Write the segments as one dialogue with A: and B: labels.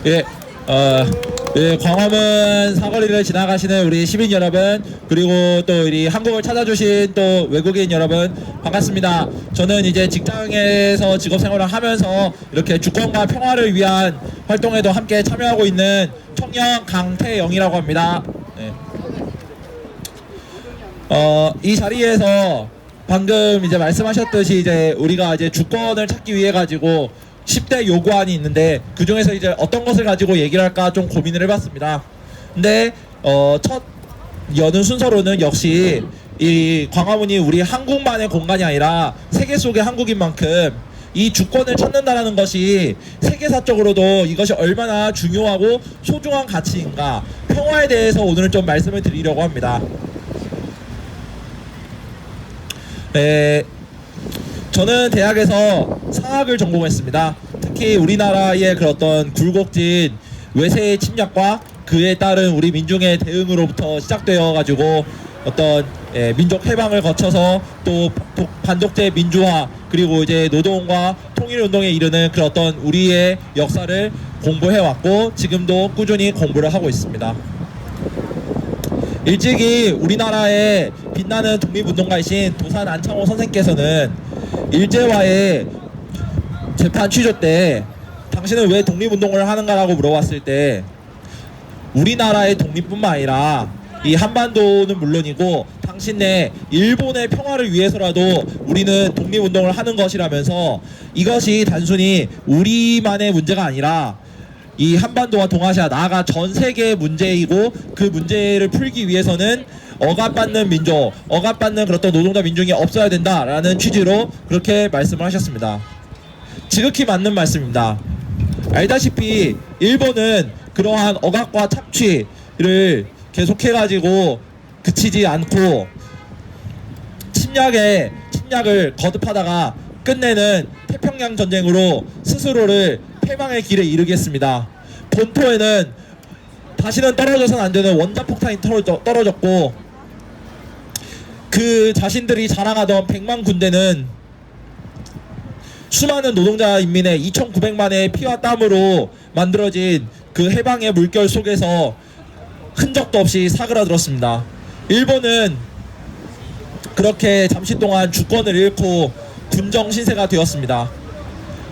A: 예, 예, 광화문 사거리를 지나가시는 우리 시민 여러분, 그리고 또 우리 한국을 찾아주신 또 외국인 여러분, 반갑습니다. 저는 이제 직장에서 직업 생활을 하면서 이렇게 주권과 평화를 위한 활동에도 함께 참여하고 있는 청년 강태영이라고 합니다. 네. 이 자리에서 방금 이제 말씀하셨듯이 이제 우리가 이제 주권을 찾기 위해 가지고 10대 요구안이 있는데 그 중에서 이제 어떤 것을 가지고 얘기를 할까 좀 고민을 해봤습니다. 근데 첫 여는 순서로는 역시 이 광화문이 우리 한국만의 공간이 아니라 세계 속의 한국인 만큼 이 주권을 찾는다라는 것이 세계사적으로도 이것이 얼마나 중요하고 소중한 가치인가, 평화에 대해서 오늘은 좀 말씀을 드리려고 합니다. 저는 대학에서 상학을 전공했습니다. 특히 우리나라의 그런 어떤 굴곡진 외세의 침략과 그에 따른 우리 민중의 대응으로부터 시작되어 가지고 어떤 민족 해방을 거쳐서 또 반독재 민주화, 그리고 이제 노동과 통일운동에 이르는 그런 어떤 우리의 역사를 공부해 왔고 지금도 꾸준히 공부를 하고 있습니다. 일찍이 우리나라의 빛나는 독립운동가이신 도산 안창호 선생께서는 일제와의 재판 취조 때 당신은 왜 독립운동을 하는가라고 물어봤을 때 우리나라의 독립뿐만 아니라 이 한반도는 물론이고 당신네 일본의 평화를 위해서라도 우리는 독립운동을 하는 것이라면서 이것이 단순히 우리만의 문제가 아니라 이 한반도와 동아시아, 나아가 전 세계의 문제이고 그 문제를 풀기 위해서는 억압받는 민족, 억압받는 그런 노동자 민중이 없어야 된다라는 취지로 그렇게 말씀을 하셨습니다. 지극히 맞는 말씀입니다. 알다시피 일본은 그러한 억압과 착취를 계속해가지고 그치지 않고 침략을 거듭하다가 끝내는 태평양 전쟁으로 스스로를 패망의 길에 이르겠습니다. 본토에는 다시는 떨어져서는 안 되는 원자폭탄이 떨어졌고 그 자신들이 자랑하던 100만 군대는 수많은 노동자 인민의 2,900만의 피와 땀으로 만들어진 그 해방의 물결 속에서 흔적도 없이 사그라들었습니다. 일본은 그렇게 잠시 동안 주권을 잃고 군정 신세가 되었습니다.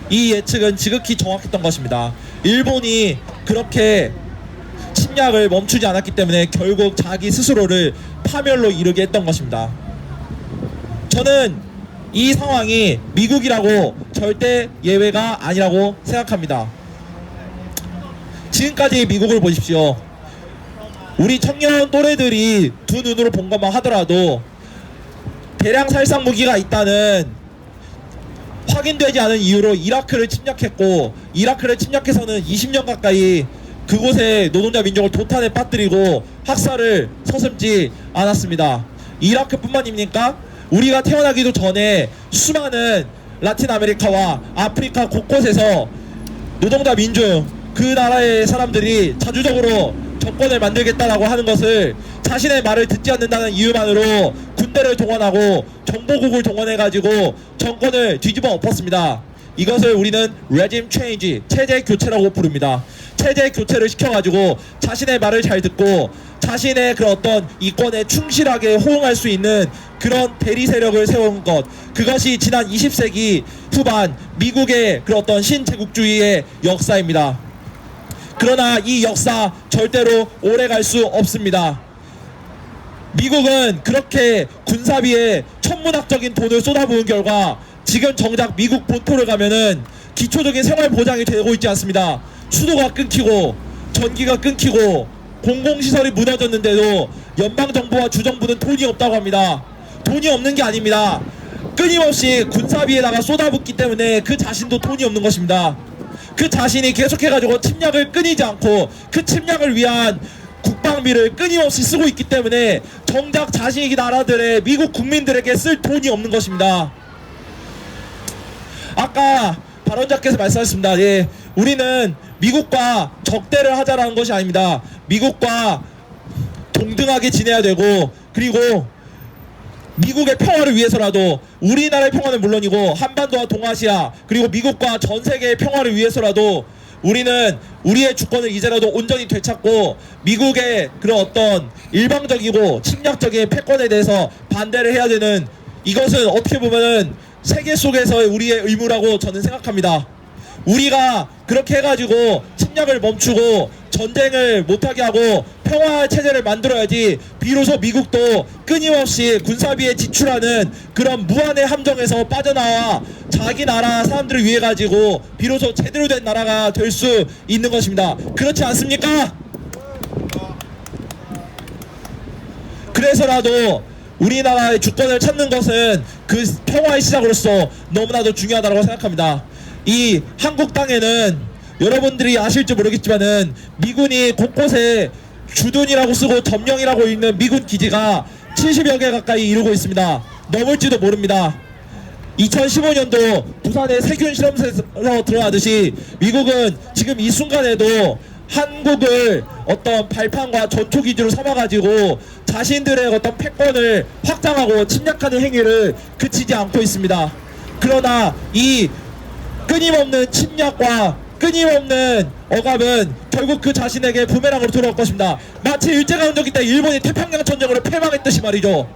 A: 이 예측은 지극히 정확했던 것입니다. 일본이 그렇게 침략을 멈추지 않았기 때문에 결국 자기 스스로를 파멸로 이르게 했던 것입니다. 저는 이 상황이 미국이라고 절대 예외가 아니라고 생각합니다. 지금까지 미국을 보십시오. 우리 청년 또래들이 두 눈으로 본 것만 하더라도 대량 살상 무기가 있다는 확인되지 않은 이유로 이라크를 침략했고, 이라크를 침략해서는 20년 가까이 그곳에 노동자 민족을 도탄에 빠뜨리고 학살을 서슴지 않았습니다. 이라크뿐만입니까? 우리가 태어나기도 전에 수많은 라틴 아메리카와 아프리카 곳곳에서 노동자 민중, 그 나라의 사람들이 자주적으로 정권을 만들겠다라고 하는 것을 자신의 말을 듣지 않는다는 이유만으로 군대를 동원하고 정보국을 동원해가지고 정권을 뒤집어 엎었습니다. 이것을 우리는 regime change, 체제 교체라고 부릅니다. 체제 교체를 시켜가지고 자신의 말을 잘 듣고 자신의 그런 어떤 이권에 충실하게 호응할 수 있는 그런 대리 세력을 세운 것, 그것이 지난 20세기 후반 미국의 그런 어떤 신제국주의의 역사입니다. 그러나 이 역사 절대로 오래 갈 수 없습니다. 미국은 그렇게 군사비에 천문학적인 돈을 쏟아부은 결과 지금 정작 미국 본토를 가면은 기초적인 생활 보장이 되고 있지 않습니다. 수도가 끊기고 전기가 끊기고 공공시설이 무너졌는데도 연방정부와 주정부는 돈이 없다고 합니다. 돈이 없는 게 아닙니다. 끊임없이 군사비에다가 쏟아붓기 때문에 그 자신도 돈이 없는 것입니다. 그 자신이 계속해가지고 침략을 끊이지 않고 그 침략을 위한 국방비를 끊임없이 쓰고 있기 때문에 정작 자신이 나라들의 미국 국민들에게 쓸 돈이 없는 것입니다. 아까 발언자께서 말씀하셨습니다. 예, 우리는 미국과 적대를 하자라는 것이 아닙니다. 미국과 동등하게 지내야 되고, 그리고 미국의 평화를 위해서라도, 우리나라의 평화는 물론이고 한반도와 동아시아 그리고 미국과 전 세계의 평화를 위해서라도 우리는 우리의 주권을 이제라도 온전히 되찾고 미국의 그런 어떤 일방적이고 침략적인 패권에 대해서 반대를 해야 되는, 이것은 어떻게 보면은 세계 속에서의 우리의 의무라고 저는 생각합니다. 우리가 그렇게 해가지고 침략을 멈추고 전쟁을 못하게 하고 평화 체제를 만들어야지 비로소 미국도 끊임없이 군사비에 지출하는 그런 무한의 함정에서 빠져나와 자기 나라 사람들을 위해 가지고 비로소 제대로 된 나라가 될 수 있는 것입니다. 그렇지 않습니까? 그래서라도 우리나라의 주권을 찾는 것은 그 평화의 시작으로서 너무나도 중요하다고 생각합니다. 이 한국 땅에는 여러분들이 아실지 모르겠지만은 미군이 곳곳에 주둔이라고 쓰고 점령이라고 있는 미군 기지가 70여 개 가까이 이루고 있습니다. 넘을지도 모릅니다. 2015년도 부산의 세균 실험실로 들어가듯이 미국은 지금 이 순간에도 한국을 어떤 발판과 전투 기지로 삼아가지고 자신들의 어떤 패권을 확장하고 침략하는 행위를 그치지 않고 있습니다. 그러나 이 끊임없는 침략과 끊임없는 억압은 결국 그 자신에게 부메랑으로 돌아올 것입니다. 마치 일제강점기 때 일본이 태평양 전쟁으로 패망했듯이 말이죠.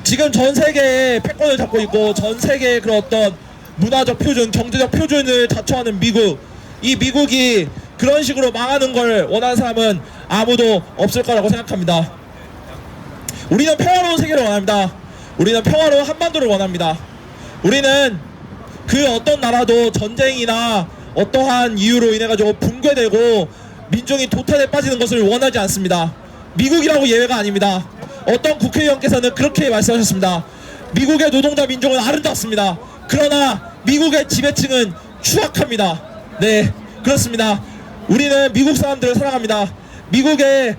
A: 지금 전 세계의 패권을 잡고 있고 전 세계의 그런 어떤 문화적 표준, 경제적 표준을 자초하는 미국, 이 미국이 그런 식으로 망하는 걸 원하는 사람은 아무도 없을 거라고 생각합니다. 우리는 평화로운 세계를 원합니다. 우리는 평화로운 한반도를 원합니다. 우리는 그 어떤 나라도 전쟁이나 어떠한 이유로 인해 가지고 붕괴되고 민중이 도탄에 빠지는 것을 원하지 않습니다. 미국이라고 예외가 아닙니다. 어떤 국회의원께서는 그렇게 말씀하셨습니다. 미국의 노동자 민족은 아름답습니다. 그러나 미국의 지배층은 추악합니다. 네, 그렇습니다. 우리는 미국 사람들을 사랑합니다. 미국의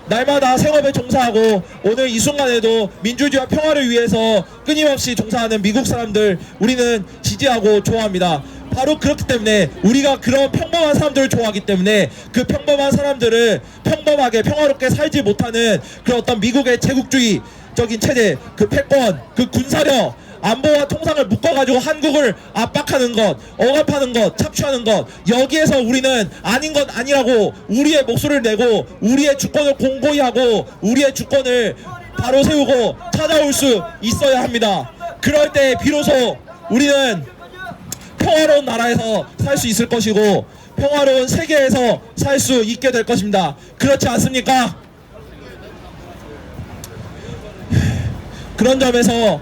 A: 날마다 생업에 종사하고 오늘 이 순간에도 민주주의와 평화를 위해서 끊임없이 종사하는 미국 사람들, 우리는 지지하고 좋아합니다. 바로 그렇기 때문에 우리가 그런 평범한 사람들을 좋아하기 때문에 그 평범한 사람들을 평범하게 평화롭게 살지 못하는 그런 어떤 미국의 제국주의적인 체제, 그 패권, 그 군사력, 안보와 통상을 묶어가지고 한국을 압박하는 것, 억압하는 것, 착취하는 것, 여기에서 우리는 아닌 건 아니라고 우리의 목소리를 내고 우리의 주권을 공고히 하고 우리의 주권을 바로 세우고 찾아올 수 있어야 합니다. 그럴 때 비로소 우리는 평화로운 나라에서 살 수 있을 것이고 평화로운 세계에서 살 수 있게 될 것입니다. 그렇지 않습니까? 그런 점에서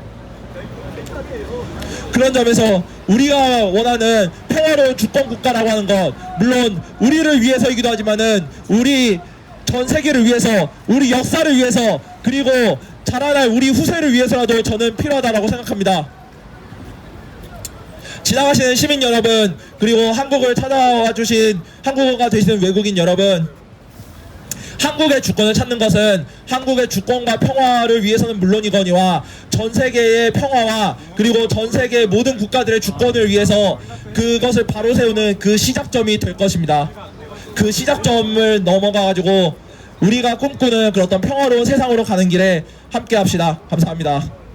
A: 우리가 원하는 평화로운 주권 국가라고 하는 것, 물론 우리를 위해서이기도 하지만은 우리 전 세계를 위해서, 우리 역사를 위해서, 그리고 자라날 우리 후세를 위해서라도 저는 필요하다고 생각합니다. 지나가시는 시민 여러분, 그리고 한국을 찾아와 주신 한국어가 되시는 외국인 여러분, 한국의 주권을 찾는 것은 한국의 주권과 평화를 위해서는 물론이거니와 전 세계의 평화와 그리고 전 세계의 모든 국가들의 주권을 위해서 그것을 바로 세우는 그 시작점이 될 것입니다. 그 시작점을 넘어가가지고 우리가 꿈꾸는 그런 어떤 평화로운 세상으로 가는 길에 함께 합시다. 감사합니다.